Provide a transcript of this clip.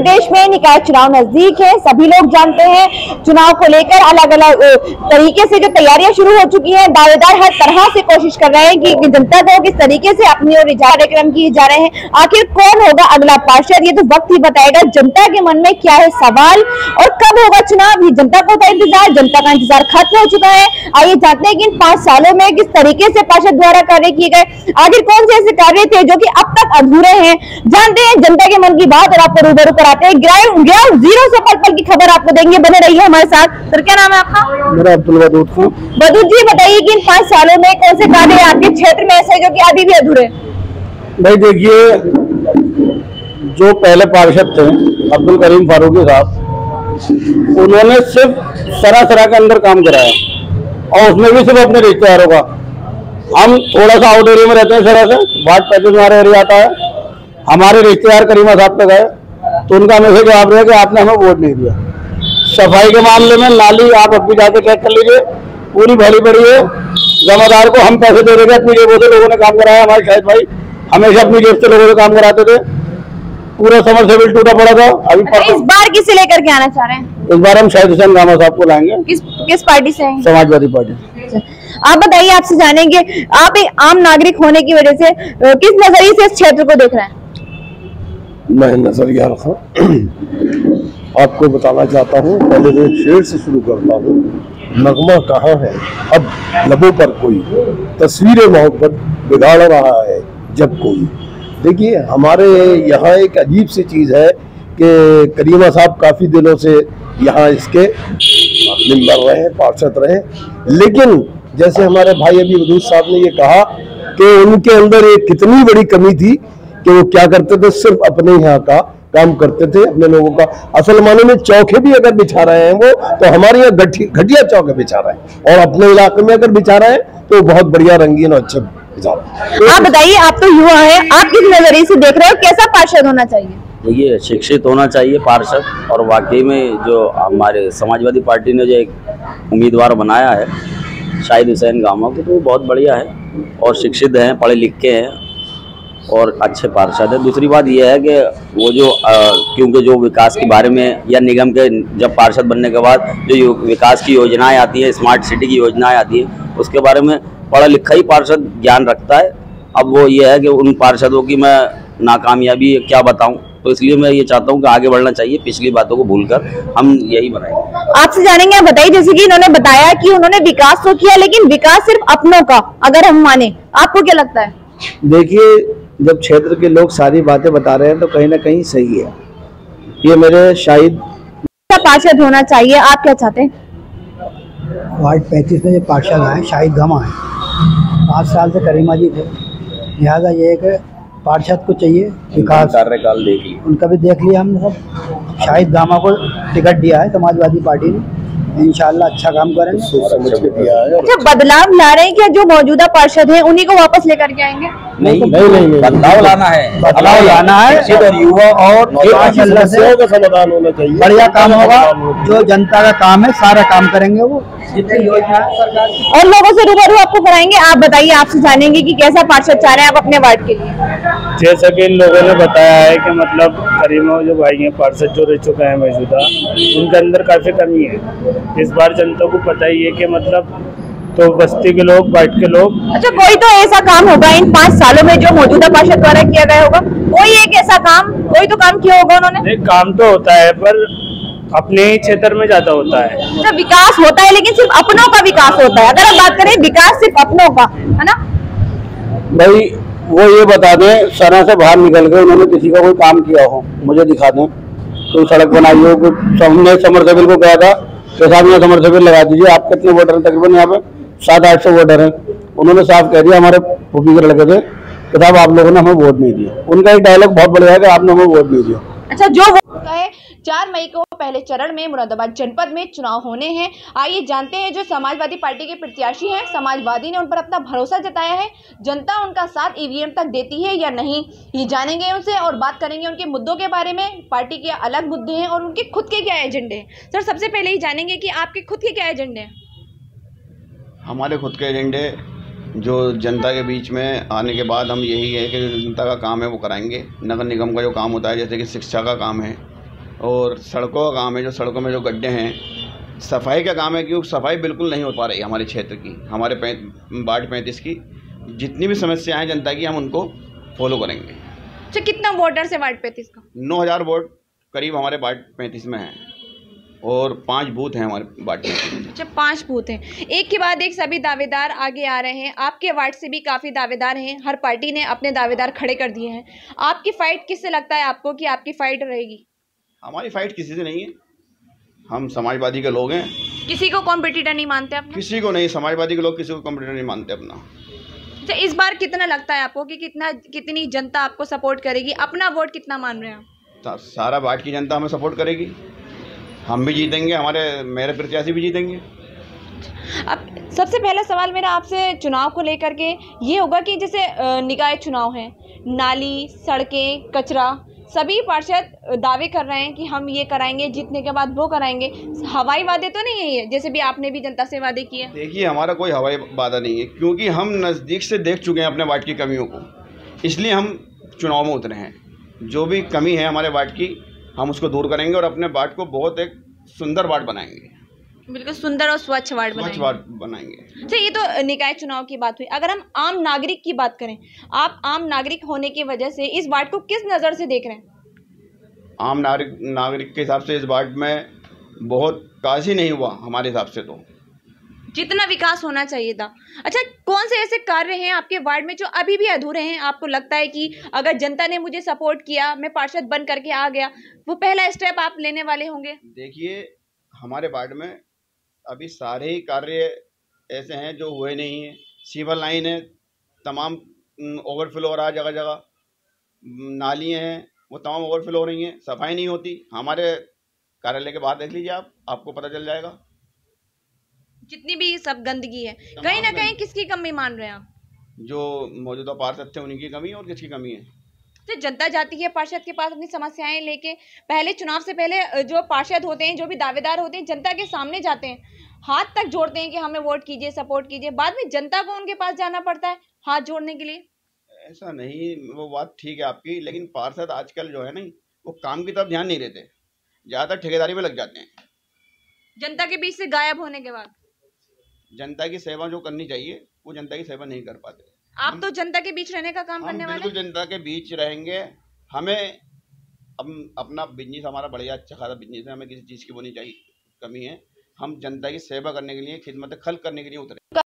प्रदेश में निकाय चुनाव नजदीक है। सभी लोग जानते हैं चुनाव को लेकर अलग अलग तरीके से जो तैयारियां शुरू हो चुकी हैं। दावेदार हर तरह से कोशिश कर रहे हैं कि जनता को किस तरीके से अपनी ओर कार्यक्रम किए जा रहे हैं। आखिर कौन होगा अगला पार्षद, ये तो वक्त ही बताएगा। जनता के मन में क्या है सवाल और कब होगा चुनाव, ये जनता को होता है इंतजार। जनता का इंतजार खत्म हो चुका है। आइए जानते हैं कि इन 5 सालों में किस तरीके से पार्षद द्वारा कार्य किए गए, आखिर कौन से ऐसे कार्य थे जो कि अब तक अधूरे हैं। जानते हैं जनता के मन की बात और आपको रूबरू कराते हैं। ग्राउंड जीरो से पल पल की खबर आपको देंगे, बने रहिए हमारे साथ। सर क्या नाम है आपका? मेरा अब्दुल वदूद। वदूद जी बताइए कि इन 5 सालों में कौन से कार्य आपके क्षेत्र में ऐसे जो कि अभी भी अधूरे? भाई देखिए, जो पहले पार्षद थे अब्दुल करीम फारूकी साहब, उन्होंने सिर्फ सरासरा के अंदर काम कराया और उसमें भी सिर्फ अपने रिश्तेदारों का। हम थोड़ा सा आउट एरिया में रहते हैं, सरा से वार्ड 35 हमारा एरिया आता है। हमारे रिश्तेदार करीमा साहब पे गए तो उनका मैसेज जवाब रहा कि आपने हमें वोट नहीं दिया। सफाई के मामले में नाली आप अभी जाके चेक कर लीजिए, पूरी भरी पड़ी है। जमादार को हम पैसे दे रहे थे, अपनी जेबों से लोगों ने काम कराया। हमारे शाहिद भाई हमेशा अपनी जेब से लोगों से काम कराते थे। पूरा समर सेबिल टूटा पड़ा था। अभी इस बार किसे लेकर के आना चाह रहे हैं? इस बार हम शाहिद हुसैन गामा साहब को लाएंगे। किस पार्टी से हैं? समाजवादी पार्टी। आप बताइए, आपसे जानेंगे, आप एक आम नागरिक होने की वजह से किस नजरिए से इस क्षेत्र को देख रहे हैं? मैं नजरिया रखा आपको बताना चाहता हूँ। पहले तो शेर से शुरू करता हूँ। नगमा कहाँ है अब लबों पर कोई, तस्वीर मोहब्बत बिगाड़ रहा है जब कोई। देखिए, हमारे यहाँ एक अजीब सी चीज़ है कि करीमा साहब काफ़ी दिनों से यहाँ इसके मेंबर रहे, पार्षद रहे, लेकिन जैसे हमारे भाई अभी वदूद साहब ने ये कहा कि उनके अंदर एक कितनी बड़ी कमी थी कि वो क्या करते थे, सिर्फ अपने यहाँ का काम करते थे, अपने लोगों का। असल माने में चौके भी अगर बिछा रहे हैं वो, तो हमारे यहाँ घटिया चौके बिछा रहे हैं, और अपने इलाके में अगर बिछा रहे हैं तो बहुत बढ़िया रंगीन और अच्छे बिछा रहे हैं। आप बताइए, आप तो युवा हैं, आप किस नजरिए से देख रहे हो, कैसा पार्षद होना चाहिए? ये शिक्षित होना चाहिए पार्षद, और वाकई में जो हमारे समाजवादी पार्टी ने जो एक उम्मीदवार बनाया है शाहिद हुसैन गामा को, तो वो बहुत बढ़िया है और शिक्षित हैं, पढ़े लिखे हैं और अच्छे पार्षद है। दूसरी बात यह है कि वो जो क्योंकि जो विकास के बारे में या निगम के जब पार्षद बनने के बाद जो विकास की योजनाएं आती है, स्मार्ट सिटी की योजनाएं आती है, उसके बारे में पढ़ा लिखा ही पार्षद ज्ञान रखता है। अब वो ये है कि उन पार्षदों की मैं नाकामयाबी क्या बताऊं, तो इसलिए मैं ये चाहता हूं कि आगे बढ़ना चाहिए, पिछली बातों को भूलकर हम यही बनाएंगे। आपसे जानेंगे, आप बताइए, जैसे कि इन्होंने बताया कि उन्होंने विकास तो किया, लेकिन विकास सिर्फ अपनों का अगर हम माने, आपको क्या लगता है? देखिए, जब क्षेत्र के लोग सारी बातें बता रहे हैं तो कहीं ना कहीं सही है। ये मेरे शाहिद पार्षद होना चाहिए, आप क्या चाहते हैं? वार्ड 35 में जो पार्षद आए शाहिद गामा है, 5 साल से करीमा जी थे, लिहाजा ये है कि पार्षद को चाहिए विकास। कार्यकाल देख लिया, उनका भी देख लिया हमने सब। शाहिद गामा को टिकट दिया है समाजवादी पार्टी ने, इंशाल्लाह अच्छा काम करेंगे। अच्छा, बदलाव ला रहे हैं क्या? जो मौजूदा पार्षद हैं उन्हीं को वापस लेकर के आएंगे? नहीं, बदलाव लाना है, बदलाव लाना है और युवा और समस्याओं का समाधान होना चाहिए। बढ़िया काम होगा, जो जनता का काम है सारा काम करेंगे वो, जितनी योजना है सरकार की। और लोगों से रूबरू आपको कराएंगे। आप बताइए, आपसे जानेंगे कि कैसा पार्षद चाह रहे हैं आप अपने वार्ड के लिए? जैसा कि इन लोगों ने बताया है कि मतलब करीमा जो भाई हैं पार्षद जो रह चुका है मौजूदा, उनके अंदर काफी कमी है। इस बार जनता को पता ही है कि मतलब तो बस्ती के लोग, बाइट के लोग। अच्छा, कोई तो ऐसा काम होगा इन 5 सालों में जो मौजूदा पार्षद द्वारा किया गया होगा, कोई एक ऐसा काम, कोई तो काम किया होगा उन्होंने? काम तो होता है पर अपने ही क्षेत्र में ज्यादा होता है। अच्छा, विकास होता है लेकिन सिर्फ अपनों का विकास होता है। अगर हम बात करें विकास सिर्फ अपनों का, है ना भाई? वो ये बता दें, सरा से बाहर निकल के उन्होंने किसी का कोई काम किया हो, मुझे दिखा दें। कोई सड़क बनाई हो, हमने समर सेबिल को कहा था कि साहब यहाँ समर सेबिल लगा दीजिए। आप कितने वोटर हैं? तकरीबन यहाँ पे 700-800 वोटर हैं। उन्होंने साफ कह दिया, हमारे फूफी के लड़के थे कि साहब आप लोगों ने हमें वोट नहीं दिया। उनका एक डायलॉग बहुत बढ़िया है कि आपने हमें वोट नहीं दिया। अच्छा, जो है 4 मई को पहले चरण में मुरादाबाद जनपद में चुनाव होने हैं। आइए जानते हैं जो समाजवादी पार्टी के प्रत्याशी हैं, समाजवादी ने उन पर अपना भरोसा जताया है, जनता उनका साथ ईवीएम तक देती है या नहीं, ये जानेंगे उनसे और बात करेंगे उनके मुद्दों के बारे में। पार्टी के अलग मुद्दे हैं और उनके खुद के क्या एजेंडे हैं। सर, सबसे पहले ही जानेंगे कि आपके खुद के क्या एजेंडे हैं? हमारे खुद के एजेंडे जो जनता के बीच में आने के बाद हम यही है कि जो जनता का काम है वो कराएंगे। नगर निगम का जो काम होता है, जैसे कि शिक्षा का काम है, और सड़कों का काम है, जो सड़कों में जो गड्ढे हैं, सफाई का काम है, क्योंकि सफाई बिल्कुल नहीं हो पा रही हमारे क्षेत्र की, हमारे वार्ड 35 की जितनी भी समस्याएं हैं जनता की, हम उनको फॉलो करेंगे। अच्छा, कितना वोटर्स है वार्ड 35 का? 9000 वोट करीब हमारे वार्ड 35 में हैं और 5 बूथ हैं हमारे वार्ड में। अच्छा, 5 बूथ हैं। एक के बाद एक सभी दावेदार आगे आ रहे हैं। आपके वार्ड से भी काफ़ी दावेदार हैं, हर पार्टी ने अपने दावेदार खड़े कर दिए हैं। आपकी फाइट किससे लगता है आपको कि आपकी फाइट रहेगी? हमारी फाइट किसी से नहीं है, हम समाजवादी के लोग हैं। किसी को कॉम्पिटिटर नहीं मानते आप? किसी को नहीं, समाजवादी के लोग किसी को कॉम्पिटिटर नहीं मानते अपना। अच्छा, इस बार कितना लगता है आपको कि कितनी जनता आपको सपोर्ट करेगी? अपना वोट कितना मान रहे हैं आप? सारा वार्ड की जनता हमें सपोर्ट करेगी, हम भी जीतेंगे, मेरे प्रत्याशी भी जीतेंगे। अब सबसे पहला सवाल मेरा आपसे चुनाव को लेकर के ये होगा कि जैसे निकाय चुनाव हैं, नाली, सड़कें, कचरा, सभी पार्षद दावे कर रहे हैं कि हम ये कराएंगे, जीतने के बाद वो कराएंगे। हवाई वादे तो नहीं है ये, जैसे भी आपने भी जनता से वादे किए? देखिए, हमारा कोई हवाई वादा नहीं है, क्योंकि हम नज़दीक से देख चुके हैं अपने वार्ड की कमियों को, इसलिए हम चुनाव में उतरे हैं। जो भी कमी है हमारे वार्ड की, हम उसको दूर करेंगे और अपने वार्ड को बहुत एक सुंदर वार्ड बनाएंगे। बिल्कुल सुंदर और स्वच्छ वार्ड बनाएंगे। अच्छा, ये तो निकाय चुनाव की बात हुई। अगर हम आम नागरिक की बात करें, आप आम नागरिक होने की वजह से इस वार्ड को किस नज़र से देख रहे हैं? आम नागरिक के हिसाब से इस वार्ड में बहुत विकास ही नहीं हुआ हमारे हिसाब से, तो जितना विकास होना चाहिए था। अच्छा, कौन से ऐसे कार्य हैं आपके वार्ड में जो अभी भी अधूरे हैं? आपको लगता है कि अगर जनता ने मुझे सपोर्ट किया, मैं पार्षद बन करके आ गया, वो पहला स्टेप आप लेने वाले होंगे? देखिए, हमारे वार्ड में अभी सारे ही कार्य ऐसे हैं जो हुए नहीं हैं। सीवर लाइन है, तमाम ओवरफ्लो हो रहा है जगह जगह, नालियाँ हैं वो तमाम ओवरफ्लो हो रही हैं, सफाई नहीं होती। हमारे कार्यालय के बाहर देख लीजिए आपको पता चल जाएगा। जितनी भी सब गंदगी है, कहीं ना कहीं किसकी कमी मान रहे हैं आप? जो मौजूदा पार्षद थे उन्हीं की कमी है, और किसकी कमी है? तो जनता जाती है पार्षद के पास अपनी समस्याएं लेके। पहले चुनाव से पहले जो पार्षद होते हैं, जो भी दावेदार होते हैं, जनता के सामने जाते हैं, हाथ तक जोड़ते हैं कि हमें वोट कीजिए, सपोर्ट कीजिए। बाद में जनता को उनके पास जाना पड़ता है हाथ जोड़ने के लिए। ऐसा नहीं, वो बात ठीक है आपकी, लेकिन पार्षद आजकल जो है ना, वो काम की तरफ ध्यान नहीं देते, ज़्यादातर ठेकेदारी में लग जाते हैं। जनता के बीच से गायब होने के बाद जनता की सेवा जो करनी चाहिए वो जनता की सेवा नहीं कर पाते। आप तो जनता के बीच रहने का काम करने वाले? बिल्कुल जनता के बीच रहेंगे। हमें अपना बिजनेस हमारा बढ़िया अच्छा खासा बिजनेस है, हमें किसी चीज़ की वो नहीं चाहिए कमी है। हम जनता की सेवा करने के लिए, खिदमत खल्क करने के लिए उतरे।